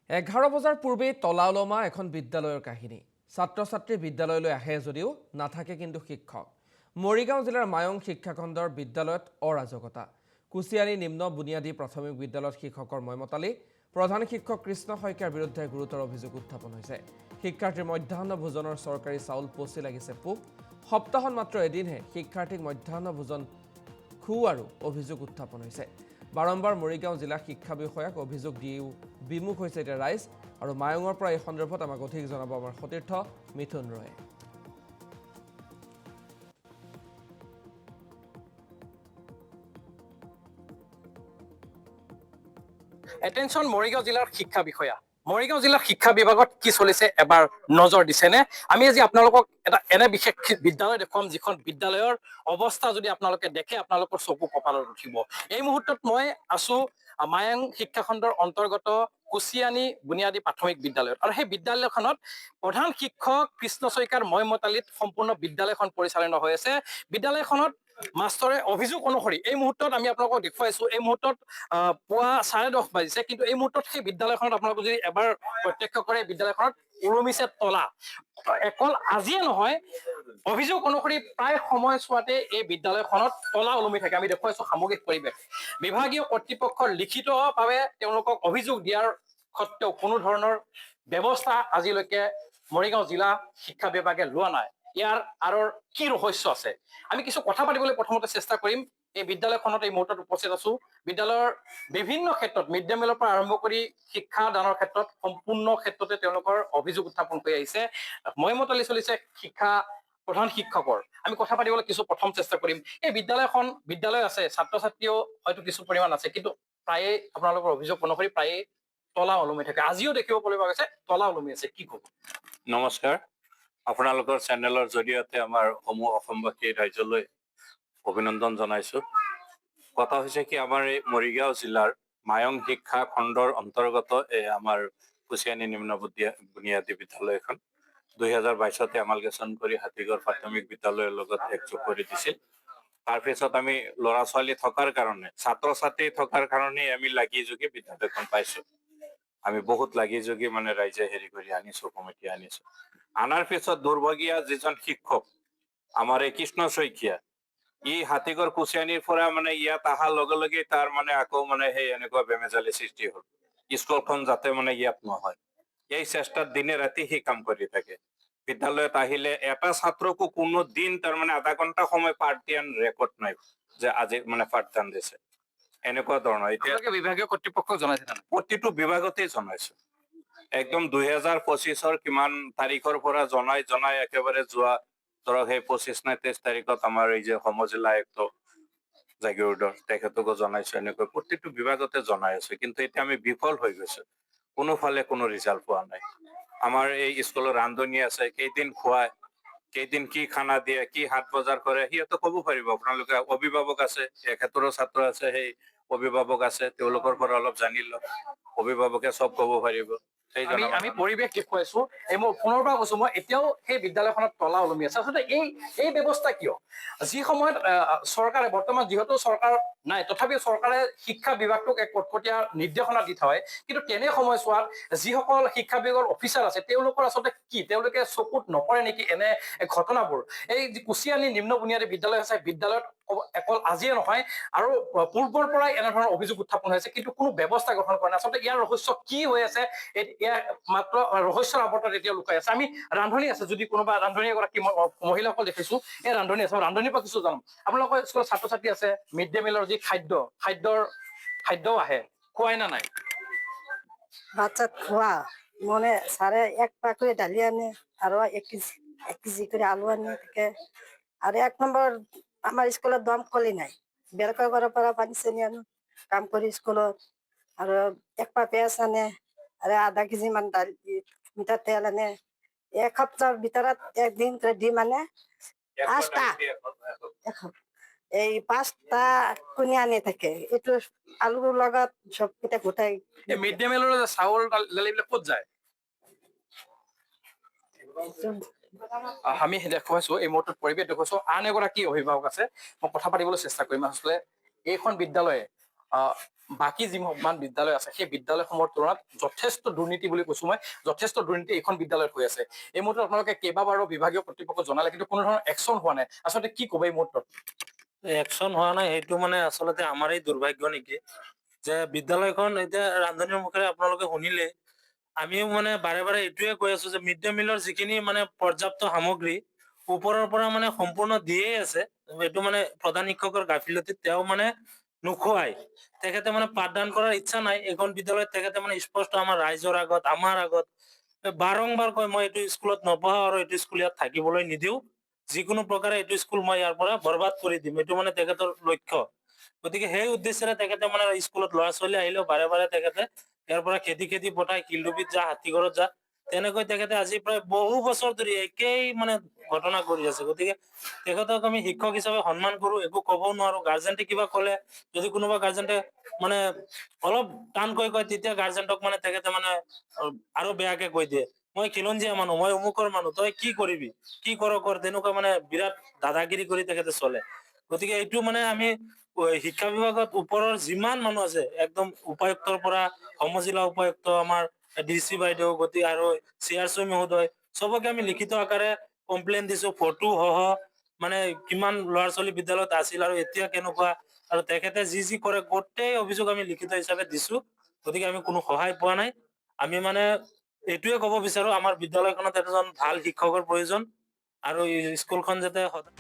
11 বজাৰ পূৰ্বেই তলা ওলমা এখন বিদ্যালয়ৰ কাহিনী। ছাত্ৰ ছাত্ৰী বিদ্যালয়লৈ আহে যদিও নাথাকে কিন্তু শিক্ষক। মৰিগাঁও জিলাৰ মায়ং শিক্ষাখণ্ডৰ বিদ্যালয়ত অৰাজকতা। কুচিয়ানী নিম্ন বুনিয়াদী প্ৰাথমিক বিদ্যালয়ত শিক্ষকৰ ময়মতালি। প্ৰধান শিক্ষক কৃষ্ণ শইকীয়াৰ বিৰুদ্ধে গুৰুতৰ অভিযোগ উত্থাপন হৈছে। শিক্ষাৰ্থীৰ মধ্যাহ্ন ভোজনৰ চৰকাৰী চাউল পচি লাগিছে পোক। সপ্তাহত মাত্ৰ এদিনহে শিক্ষাৰ্থীক মধ্যাহ্ন ভোজন খুওৱাৰো অভিযোগ উত্থাপন হৈছে। বাৰম্বাৰ মৰিগাঁও জিলা শিক্ষা বিষয়াক অভিযোগ দিও বিমুখ হৈছে এতিয়া ৰাইজ। আৰু মায়ঙৰ পৰা এই সন্দৰ্ভত আমাক অধিক জনাব আমাৰ সতীৰ্থ মিথুন ৰয়ে। এটেনশ্যন মৰিগাঁও জিলাৰ শিক্ষা বিষয়া। মৰিগাঁও জিলাৰ শিক্ষা বিভাগত কি চলিছে এবাৰ নজৰ দিছেনে? আমি আজি আপোনালোকক এটা এনে বিশেষ বিদ্যালয় দেখুৱাম যিখন বিদ্যালয়ৰ অৱস্থা যদি আপোনালোকে দেখে আপোনালোকৰ চকু কপালত উঠিব। এই মুহূৰ্তত মই আছো মায়ং শিক্ষাখণ্ডৰ অন্তৰ্গত কুচিয়ানী বুনিয়াদী প্ৰাথমিক বিদ্যালয়ত। আৰু সেই বিদ্যালয়খনত প্ৰধান শিক্ষক কৃষ্ণ শইকীয়াৰ ময়মতালিত সম্পূৰ্ণ বিদ্যালয়খন পৰিচালনা হৈ আছে। বিদ্যালয়খনত মাষ্টৰে অভিযোগ অনুসৰি এই মুহূৰ্তত আমি আপোনালোকক দেখুৱাইছো, এই মুহূৰ্তত পুৱা 10:30 বাজিছে, কিন্তু এই মুহূৰ্তত সেই বিদ্যালয়খনত আপোনালোকে যদি এবাৰ প্ৰত্যক্ষ কৰে বিদ্যালয়খনত ওলমিছে তলা। অকল আজিয়ে নহয়, অভিযোগ অনুসৰি প্ৰায় সময়ছোৱাতে এই বিদ্যালয়খনত তলা ওলমি থাকে। আমি দেখুৱাইছো সামগ্ৰিক পৰিৱেশ। বিভাগীয় কৰ্তৃপক্ষৰ লিখিতভাৱে তেওঁলোকক অভিযোগ দিয়াৰ সত্ত্বেও কোনো ধৰণৰ ব্যৱস্থা আজিলৈকে মৰিগাঁও জিলা শিক্ষা বিভাগে লোৱা নাই। ইয়াৰ আঁৰৰ কি ৰহস্য আছে আমি কিছু কথা পাতিবলৈ প্ৰথমতে চেষ্টা কৰিম। এই বিদ্যালয়খনত এই মুহূৰ্তত উপস্থিত আছো। বিদ্যালয়ৰ বিভিন্ন ক্ষেত্ৰত মিড ডে মিলৰ পৰা আৰম্ভ কৰি শিক্ষা দানৰ ক্ষেত্ৰত সম্পূৰ্ণ ক্ষেত্ৰতে তেওঁলোকৰ অভিযোগ উত্থাপন কৰি আহিছে। ময়মতালি চলিছে শিক্ষা প্ৰধান শিক্ষকৰ। আমি কথা পাতিবলৈ কিছু প্ৰথম চেষ্টা কৰিম। এই বিদ্যালয় আছে, ছাত্ৰ ছাত্ৰীও হয়তো কিছু পৰিমাণ আছে, কিন্তু প্ৰায়ে আপোনালোকৰ অভিযোগ অনুসৰি প্ৰায়ে তলা ওলমি থাকে। আজিও দেখিব পোৱা গৈছে তলা ওলমি আছে। কি ক'ব? নমস্কাৰ, আপোনালোকৰ চেনেলৰ জৰিয়তে আমাৰ সমূহ অসমবাসী ৰাইজলৈ অভিনন্দন জনাইছো। কথা হৈছে কি, আমাৰ এই মৰিগাঁও জিলাৰ মায়ং শিক্ষা খণ্ডৰ অন্তৰ্গত আমাৰ কুচিয়ানী নিম্ন বুনিয়াদী বিদ্যালয়খন 2022 এমালগেশ্যন কৰি হাতীগড় প্ৰাথমিক বিদ্যালয়ৰ লগত একযোগ কৰি দিছিল। তাৰপিছত আমি ল'ৰা ছোৱালী থকাৰ কাৰণে, ছাত্ৰ ছাত্ৰী থকাৰ কাৰণে আমি লাগি যোগী বিদ্যালয়খন পাইছো। আমি বহুত লাগি যোগী মানে ৰাইজে হেৰি কৰি আনিছো, কমিটি আনিছো। আনাৰ পিছত দুৰ্ভগীয়া যিজন শিক্ষক আমাৰ এই কৃষ্ণ শইকীয়া, ই হাতীগড় কুচিয়ানীৰ পৰা মানে ইয়াত অহাৰ লগে লগে তাৰ মানে আকৌ মানে সেই এনেকুৱা বেমেজালি সৃষ্টি হ'ল। স্কুলখন যাতে মানে ইয়াত নহয়, এই চেষ্টাত দিনে ৰাতি সি কাম কৰি থাকে। বিদ্যালয়ত আহিলে এটা ছাত্ৰকো কোনো দিন তাৰ মানে আধা ঘন্টা সময় পাঠদান ৰেকৰ্ড নাই যে আজি মানে পাঠদান দিছে, এনেকুৱা ধৰণৰ। এতিয়া বিভাগীয় কৰ্তৃপক্ষক জনাইছে প্ৰতিটো বিভাগতেই জনাইছো। একদম 2025 কিমান তাৰিখৰ পৰা জনাই একেবাৰে যোৱা ধৰক সেই 25 নে 23 তাৰিখত আমাৰ এই যে সমজিলা আয়ুক্ত জাগিৰোডৰ তেখেতকো জনাইছো। এনেকৈ প্ৰতিটো বিভাগতে জনাই আছো, কিন্তু এতিয়া আমি বিফল হৈ গৈছো। কোনোফালে কোনো ৰিজাল্ট পোৱা নাই। আমাৰ এই স্কুলৰ ৰান্ধনী আছে, কেইদিন খুৱাই, কেইদিন কি খানা দিয়ে, কি হাট বজাৰ কৰে, সিহঁতে ক'ব পাৰিব। আপোনালোকে অভিভাৱক আছে, এখেতৰো ছাত্ৰ আছে, সেই অভিভাৱক আছে, তেওঁলোকৰ পৰা অলপ জানি লওক। অভিভাৱকে চব ক'ব পাৰিব। আমি পৰিৱেশ দেখুৱাইছো। এই মই পুনৰবাৰ কৈছো, মই এতিয়াও সেই বিদ্যালয়খনত তলা ওলমি আছে। আচলতে এই ব্যৱস্থা কিয়? যি সময়ত চৰকাৰে বৰ্তমান যিহেতু চৰকাৰ নাই, তথাপিও চৰকাৰে শিক্ষা বিভাগটোক এক কটকটীয়া নিৰ্দেশনা দি থয়, কিন্তু তেনে সময়ছোৱাত যিসকল শিক্ষা বিভাগৰ অফিচাৰ আছে তেওঁলোকৰ আচলতে কি তেওঁলোকে চকুত নপৰে নেকি এনে ঘটনাবোৰ? এই যি কুচিয়ানী নিম্ন বুনিয়াদী বিদ্যালয় আছে, বিদ্যালয়ত অকল আজিয়ে নহয় আৰু পূৰ্বৰ পৰাই এনেধৰণৰ অভিযোগ উত্থাপন হৈছে, কিন্তু কোনো ব্যৱস্থা গ্ৰহণ কৰা নাই। আচলতে ইয়াৰ ৰহস্য কি হৈ আছে? ইয়াৰ মাত্ৰ ৰহস্যৰ আৱৰ্তত এতিয়া লুকাই আছে। আমি ৰান্ধনী আছে, যদি কোনোবা ৰান্ধনী এগৰাকী মহিলাসকল দেখিছো, এই ৰান্ধনী আছে, ৰান্ধনীৰ পৰা কিছু জানো। আপোনালোকৰ স্কুলত ছাত্ৰ ছাত্ৰী আছে, মিড ডে মিলৰ যি খাদ্যও আহে, খুৱাই না নাই? বাচ্চাত খোৱা মানে ছাৰে এক পা কৰে ডালি আনে আৰু 1 কেজি কৰে আলু আনে থাকে। আৰু 1 নম্বৰ আমাৰ স্কুলত দমকলই নাই, বেলকা ঘৰৰ পৰা পানী চানি আনো কাম কৰি স্কুলত। আৰু 1 পা পেঁয়াজ আনে আৰু আধা কেজি মান দালি মিঠা তেল আনে। এসপ্তাহৰ ভিতৰত একদিন কৰে ডিম আনে 5টা, এই 5টা কুনি আনি থাকে। এইটো আলুৰ লগত সবকেইটা গোটাই এই মিড ডে মিলৰ চাউল দালিবিলাক ক'ত যায়? আমি দেখুৱাইছো, এই মুহূৰ্তত পৰিৱেশ দেখুৱাইছো। আন এগৰাকী অভিভাৱক আছে, মই কথা পাতিবলৈ চেষ্টা কৰিম। আচলতে এইখন বিদ্যালয়ে বাকী যিমান বিদ্যালয় আছে সেই বিদ্যালয়সমূহৰ তুলনাত যথেষ্ট দুৰ্নীতি বুলি কৈছো মই, যথেষ্ট দুৰ্নীতি এইখন বিদ্যালয়ত হৈ আছে। এই মুহূৰ্তত আপোনালোকে কেইবাবাৰো বিভাগীয় কৰ্তৃপক্ষক জনালে, কিন্তু কোনো ধৰণৰ একশ্যন হোৱা নাই। আচলতে কি ক'ব এই মুহূৰ্তত? একচন হোৱা নাই, সেইটো মানে আচলতে আমাৰেই দুৰ্ভাগ্য নেকি, যে বিদ্যালয়খন এতিয়া ৰান্ধনীৰ মুখেৰে আপোনালোকে শুনিলে, আমিও মানে বাৰে বাৰে এইটোৱে কৈ আছো যে মিড ডে মিলৰ যিখিনি মানে পৰ্যাপ্ত সামগ্ৰী ওপৰৰ পৰা মানে সম্পূৰ্ণ দিয়েই আছে, এইটো মানে প্ৰধান শিক্ষকৰ গাফিলতিত তেওঁ মানে নোখোৱাই, তেখেতে মানে পাঠদান কৰাৰ ইচ্ছা নাই এইখন বিদ্যালয়ত। তেখেতে মানে স্পষ্ট আমাৰ ৰাইজৰ আগত, আমাৰ আগত বাৰংবাৰ কয় মই এইটো স্কুলত নপঢ়াও আৰু এইটো স্কুল ইয়াত থাকিবলৈ নিদিওঁ, যিকোনো প্ৰকাৰে এইটো স্কুল মই ইয়াৰ পৰা বৰবাদ কৰি দিম, এইটো মানে তেখেতৰ লক্ষ্য। গতিকে সেই উদ্দেশ্যেৰে তেখেতে মানে স্কুলত ল'ৰা ছোৱালী আহিলেও বাৰে বাৰে তেখেতে ইয়াৰ পৰা খেদি পঠাই, শিলডুবিত যা, হাতীঘৰত যা, তেনেকৈ তেখেতে আজি প্ৰায় বহু বছৰ ধৰি একেই মানে ঘটনা কৰি আছে। গতিকে তেখেতক আমি শিক্ষক হিচাপে সন্মান কৰো, একো ক'বও নোৱাৰো। গাৰ্জেণ্টে কিবা ক'লে, যদি কোনোবা গাৰ্জেণ্টে মানে অলপ টানকৈ কয়, তেতিয়া গাৰ্জেণ্টক মানে তেখেতে মানে আৰু বেয়াকে কৈ দিয়ে, মই খিলঞ্জীয়া মানুহ, মই অমুকৰ মানুহ, তই কি কৰিবি, কি কৰ, তেনেকুৱা মানে বিৰাট দাদাগিৰি কৰি তেখেতে চলে। গতিকে এইটো মানে আমি শিক্ষা বিভাগত ওপৰৰ যিমান মানুহ আছে, একদম উপায়ুক্তৰ পৰা সমজিলা উপায়ুক্ত, আমাৰ DC বাইদেউ, গতিকে আৰু CRC মহোদয়, চবকে আমি লিখিত আকাৰে কমপ্লেইন দিছো, ফটো সহ, মানে কিমান ল'ৰা ছোৱালী বিদ্যালয়ত আছিল আৰু এতিয়া কেনেকুৱা, আৰু তেখেতে যি কৰে গোটেই অভিযোগ আমি লিখিত হিচাপে দিছো। গতিকে আমি কোনো সহায় পোৱা নাই। আমি মানে এইটোৱে ক'ব বিচাৰো, আমাৰ বিদ্যালয়খনত এজন ভাল শিক্ষকৰ প্ৰয়োজন, আৰু এই স্কুলখন যাতে